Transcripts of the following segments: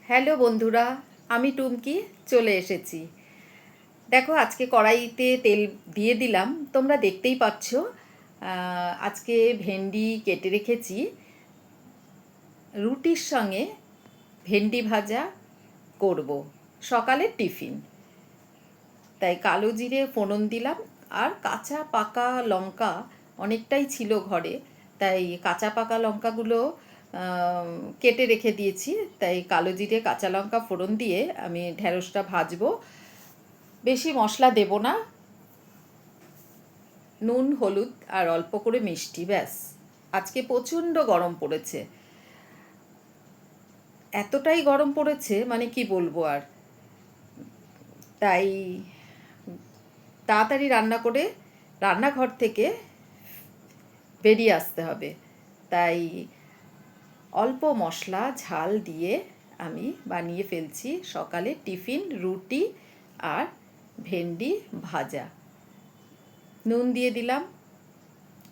Hello বন্ধুরা, আমি টুমকি চলে এসেছি। দেখো আজকে কড়াইতে তেল দিয়ে দিলাম, তোমরা দেখতেই পাচ্ছ। আজকে ভেন্ডি কেটে রেখেছি, রুটির সঙ্গে ভেন্ডি ভাজা করব, সকালের টিফিন। তাই কালো জিরে ফোড়ন দিলাম, আর কাঁচা পাকা লঙ্কা অনেকটাই ছিল ঘরে, তাই কাঁচা পাকা লঙ্কাগুলো কেটে রেখে দিয়েছি। তাই কালো জিরে কাঁচা লঙ্কা ফোড়ন দিয়ে আমি ঢ্যাঁড়সটা ভাজবো। বেশি মশলা দেব না, নুন হলুদ আর অল্প করে মিষ্টি, ব্যাস। আজকে প্রচণ্ড গরম পড়েছে, এতটাই গরম পড়েছে মানে কি বলবো আর। তাই তাড়াতাড়ি রান্না করে রান্নাঘর থেকে বেরিয়ে আসতে হবে। তাই অল্প মশলা ঝাল দিয়ে আমি বানিয়ে ফেলছি সকালে টিফিন, রুটি আর ভেন্ডি ভাজা। নুন দিয়ে দিলাম,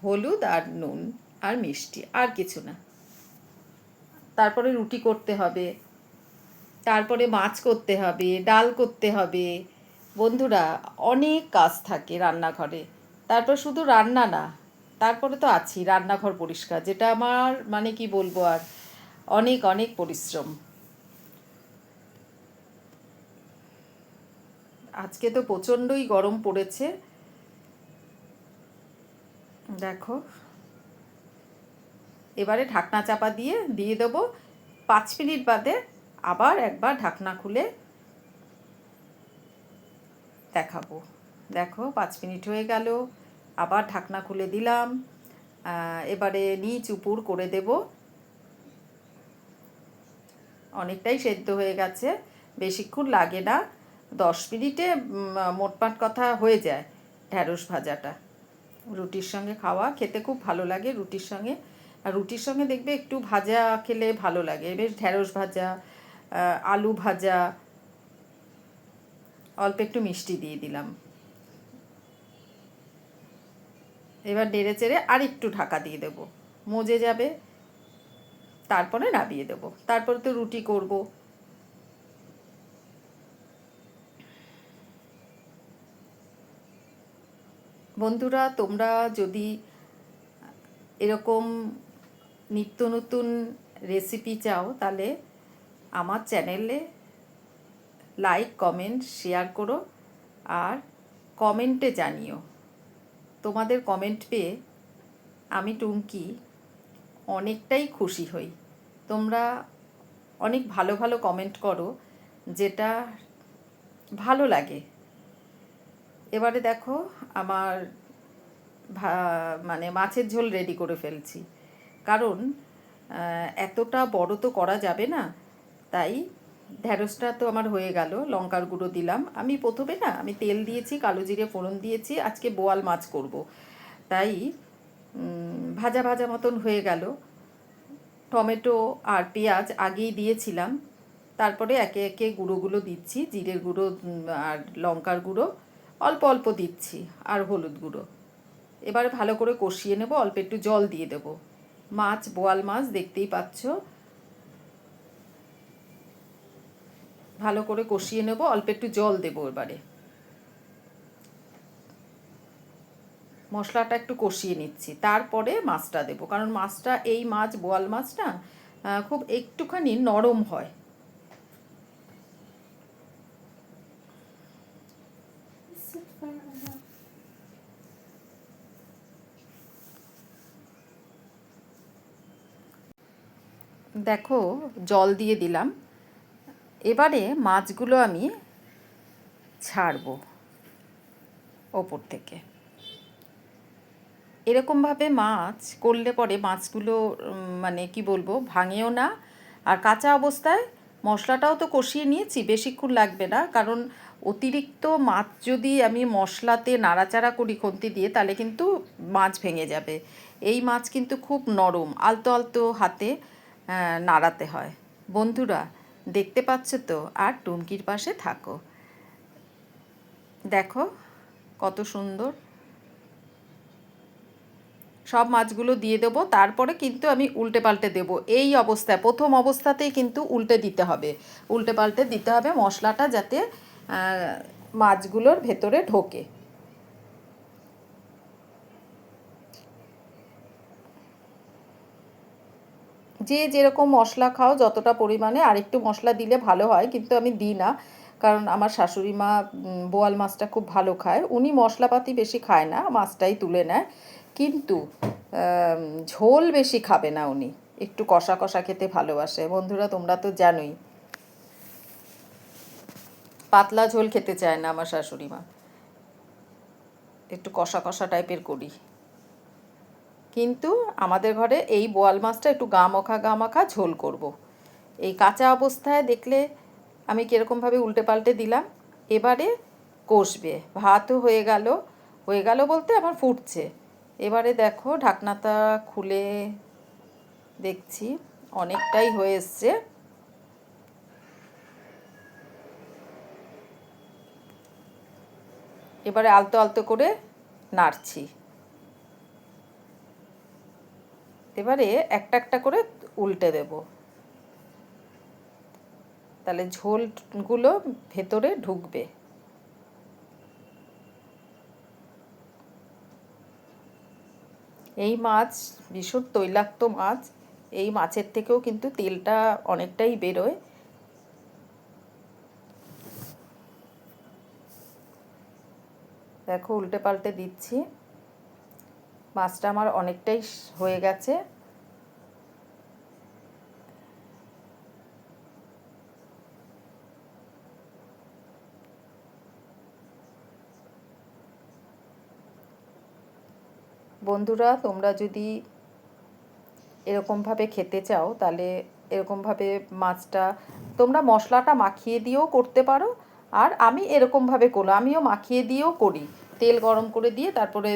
হলুদ আর নুন আর মিষ্টি, আর কিছু না। তারপরে রুটি করতে হবে, তারপরে মাছ করতে হবে, ডাল করতে হবে। বন্ধুরা, অনেক কাজ থাকে রান্নাঘরে। তারপর শুধু রান্না না, তারপরে তো আছি রান্নাঘর পরিষ্কার, যেটা আমার মানে কি বলবো আর, অনেক অনেক পরিশ্রম। আজকে তো প্রচণ্ডই গরম পড়েছে, দেখো। এবারে ঢাকনা চাপা দিয়ে দিয়ে দেবো, 5 মিনিট বাদে আবার একবার ঢাকনা খুলে দেখাবো। দেখো 5 মিনিট হয়ে গেল, আবার ঢাকনা খুলে দিলাম। এবারে নিচ উপর করে দেব। অনেকটাই সেদ্ধ হয়ে গেছে, বেশিক্ষণ লাগে না, 10 মিনিটে মোটমাট কথা হয়ে যায় ঢ্যাঁড়স ভাজাটা। রুটির সঙ্গে খাওয়া খেতে খুব ভালো লাগে রুটির সঙ্গে। আর রুটির সঙ্গে দেখবে একটু ভাজা খেলে ভালো লাগে, বেশ ঢ্যাঁড়স ভাজা, আলু ভাজা, অল্প একটু মিষ্টি দিয়ে দিলাম। এবার নেড়ে চেড়ে আর একটু ঢাকা দিয়ে দেবো, মজে যাবে। তারপরে নামিয়ে দেবো, তারপরে তো রুটি করব। বন্ধুরা, তোমরা যদি এরকম নিত্য নতুন রেসিপি চাও, তাহলে আমার চ্যানেলে লাইক কমেন্ট শেয়ার করো, আর কমেন্টে জানিও। তোমাদের কমেন্ট পেয়ে আমি টুমকি অনেকটাই খুশি হই। তোমরা অনেক ভালো ভালো কমেন্ট করো, যেটা ভালো লাগে। এবারে দেখো আমার মানে মাছের ঝোল রেডি করে ফেলছি, কারণ এতটা বড় তো করা যাবে না। তাই ঢ্যাঁড়সটা তো আমার হয়ে গেল, লঙ্কার গুঁড়ো দিলাম। আমি প্রথমে না, আমি তেল দিয়েছি, কালো জিরে ফোড়ন দিয়েছি, আজকে বোয়াল মাছ করব। তাই ভাজা ভাজা মতন হয়ে গেল। টমেটো আর পেঁয়াজ আগেই দিয়েছিলাম, তারপরে একে একে গুঁড়োগুলো দিচ্ছি, জিরের গুঁড়ো আর লঙ্কার গুঁড়ো অল্প অল্প দিচ্ছি, আর হলুদ গুঁড়ো। এবারে ভালো করে কষিয়ে নেব, অল্প একটু জল দিয়ে দেবো। মাছ বোয়াল মাছ দেখতেই পাচ্ছ, ভালো করে কষিয়ে নেব, অল্প একটু জল দেবো। এবারে মশলাটা একটু কষিয়ে নিচ্ছি, তারপরে মাছটা দেবো, কারণ মাছটা, এই মাছ বোয়াল মাছটা খুব একটুখানি নরম হয়। দেখো জল দিয়ে দিলাম, এবারে মাছগুলো আমি ছাড়বো ওপর থেকে। এরকমভাবে মাছ করলে পরে মাছগুলো মানে কি বলবো, ভাঙেও না। আর কাঁচা অবস্থায় মশলাটাও তো কষিয়ে নিয়েছি, বেশিক্ষণ লাগবে না, কারণ অতিরিক্ত মাছ যদি আমি মশলাতে নাড়াচাড়া করি খুন্তি দিয়ে, তাহলে কিন্তু মাছ ভেঙে যাবে। এই মাছ কিন্তু খুব নরম, আলতো আলতো হাতে নাড়াতে হয়। বন্ধুরা, দেখতে পাচ্ছ তো, আর টুমকির পাশে থাকো। দেখো কত সুন্দর সব মাছগুলো দিয়ে দেবো, তারপরে কিন্তু আমি উল্টে পাল্টে দেবো। এই অবস্থায় প্রথম অবস্থাতেই কিন্তু উল্টে দিতে হবে, উল্টে পাল্টে দিতে হবে মশলাটা যাতে মাছগুলোর ভেতরে ঢোকে। যে যেরকম মশলা খাও যতটা পরিমাণে, আরেকটু মশলা দিলে ভালো হয়, কিন্তু আমি দিই না, কারণ আমার শাশুড়ি মা বোয়াল মাছটা খুব ভালো খায়, উনি মশলাপাতি বেশি খায় না, মাছটাই তুলে নেয়, কিন্তু ঝোল বেশি খাবে না উনি, একটু কষা কষা খেতে ভালোবাসে। বন্ধুরা তোমরা তো জানোই, পাতলা ঝোল খেতে চায় না আমার শাশুড়ি মা, একটু কষা কষা টাইপের করি। কিন্তু আমাদের ঘরে এই বোয়াল মাছটা একটু গা মাখা ঝোল করব। এই কাঁচা অবস্থায় দেখলে আমি কীরকমভাবে উল্টে পাল্টে দিলাম, এবারে কষবে। ভাতও হয়ে গেল বলতে আমার ফুটছে। এবারে দেখো ঢাকনাটা খুলে দেখছি অনেকটাই হয়ে এসছে। এবারে আলতো আলতো করে নাড়ছি। এবারে একটা একটা করে উল্টে দেব, তাহলে ঝোলগুলো ভেতরে ঢুকবে। এই মাছ ভীষণ তৈলাক্ত মাছ, এই মাছের থেকেও কিন্তু তেলটা অনেকটাই বেরোয়। দেখো উল্টে পাল্টে দিচ্ছি, মাছটা আমার অনেকটাই হয়ে গেছে। বন্ধুরা তোমরা যদি এরকমভাবে খেতে চাও তাহলে এরকমভাবে মাছটা তোমরা মশলাটা মাখিয়ে দিয়েও করতে পারো, আর আমি এরকমভাবে করলাম, আমিও মাখিয়ে দিয়েও করি, তেল গরম করে দিয়ে তারপরে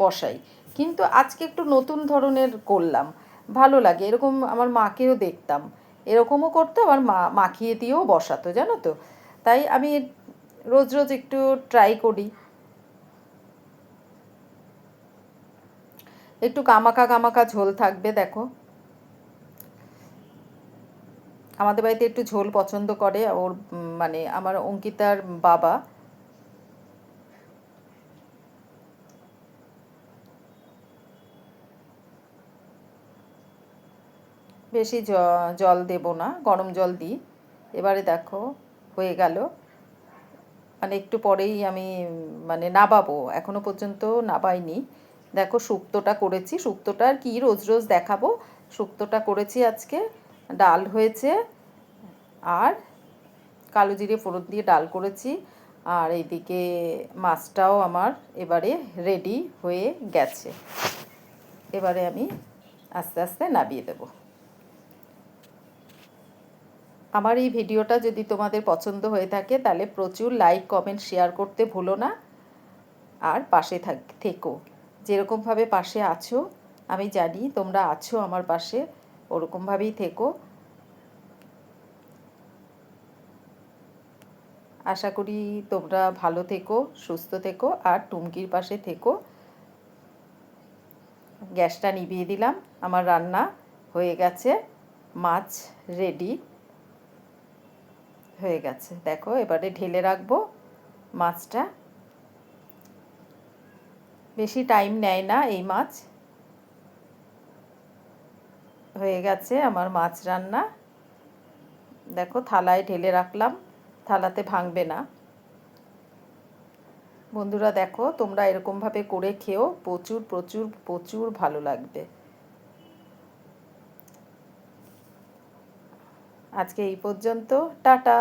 বসাই। কিন্তু আজকে একটু নতুন ধরনের করলাম, ভালো লাগে এরকম। আমার মাকেও দেখতাম এরকমও করতো, আবার মাখিয়ে দিয়েও বসাতো, জানো তো। তাই আমি রোজ রোজ একটু ট্রাই করি। একটু গামাখা ঝোল থাকবে। দেখো আমাদের বাড়িতে একটু ঝোল পছন্দ করে ওর, মানে আমার অঙ্কিতার বাবা। বেশি জল দেব না, গরম জল দিই। এবারে দেখো হয়ে গেল, মানে একটু পরেই আমি মানে নাবাবো, এখনো পর্যন্ত নাবাইনি। দেখো শুক্তোটা করেছি, শুক্তোটা আর কি রোজ রোজ দেখাবো, শুক্তোটা করেছি আজকে। ডাল হয়েছে, আর কালো জিরে ফোড়ন দিয়ে ডাল করেছি, আর এইদিকে মাছটাও আমার এবারে রেডি হয়ে গেছে। এবারে আমি আস্তে আস্তে নামিয়ে দেব। আমার এই ভিডিওটা যদি তোমাদের পছন্দ হয়ে থাকে তাহলে প্রচুর লাইক কমেন্ট শেয়ার করতে ভুলো না, আর পাশে থেকো, যেরকমভাবে পাশে আছো আমি জানি তোমরা আছো আমার পাশে, ওরকমভাবেই থেকো। আশা করি তোমরা ভালো থেকো, সুস্থ থেকো, আর টুমকির পাশে থেকো। গ্যাসটা নিভিয়ে দিলাম, আমার রান্না হয়ে গেছে, মাছ রেডি হয়ে গেছে। দেখো এবারে ঢেলে রাখবো মাছটা। বেশি টাইম নেয় না এই মাছ। হয়ে গেছে আমার মাছ রান্না। দেখো থালায় ঢেলে রাখলাম, থালাতে ভাঙবে না। বন্ধুরা দেখো তোমরা এরকমভাবে করে খেও, প্রচুর প্রচুর প্রচুর ভালো লাগবে। আজকে এই পর্যন্ত, টাটা।